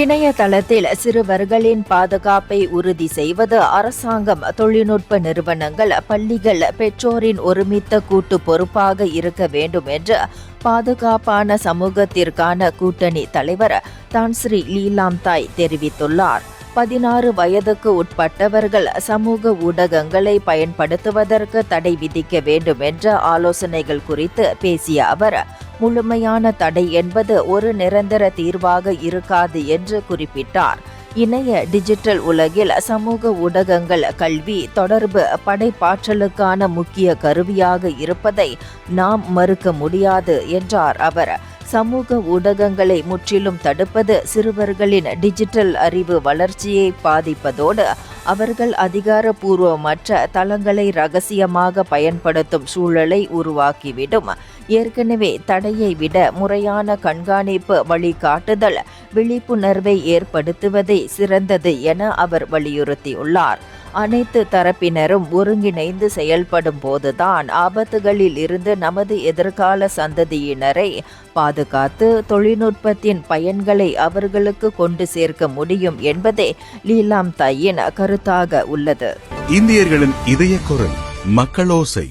இணையதளத்தில் சிறுவர்களின் பாதுகாப்பை உறுதி செய்வது அரசாங்கம், தொழில்நுட்ப நிறுவனங்கள், பள்ளிகள், பெற்றோரின் ஒருமித்த கூட்டு பொறுப்பாக இருக்க வேண்டும் என்று பாதுகாப்பான சமூகத்திற்கான கூட்டணி தலைவர் தான்ஸ்ரீ லீலாம்தாய் தெரிவித்துள்ளார். 16 வயதுக்கு உட்பட்டவர்கள் சமூக ஊடகங்களை பயன்படுத்துவதற்கு தடை விதிக்க வேண்டும் என்ற ஆலோசனைகள் குறித்து பேசிய அவர், முழுமையான தடை என்பது ஒரு நிரந்தர தீர்வாக இருக்காது என்று குறிப்பிட்டார். இணைய டிஜிட்டல் உலகில் சமூக ஊடகங்கள் கல்வி, தொடர்பு, படைப்பாற்றலுக்கான முக்கிய கருவியாக இருப்பதை நாம் மறுக்க முடியாது என்றார் அவர். சமூக ஊடகங்களை முற்றிலும் தடுப்பது சிறுவர்களின் டிஜிட்டல் அறிவு வளர்ச்சியை பாதிப்பதோடு அவர்கள் அதிகாரப்பூர்வமற்ற தளங்களை ரகசியமாக பயன்படுத்தும் சூழலை உருவாக்கிவிடும். ஏற்கனவே தடையை விட முறையான கண்காணிப்பு, வழிகாட்டுதல், விழிப்புணர்வை ஏற்படுத்துவதே சிறந்தது என அவர் வலியுறுத்தியுள்ளார். அனைத்து தரப்பினரும் ஒருங்கிணைந்து செயல்படும் போதுதான் ஆபத்துகளில் இருந்து நமது எதிர்கால சந்ததியினரை பாதுகாத்து தொழில்நுட்பத்தின் பயன்களை அவர்களுக்கு கொண்டு சேர்க்க முடியும் என்பதே லீலாம்தாயின் கருத்தாக உள்ளது. இந்தியர்களின் இதய குரல், மக்களோசை.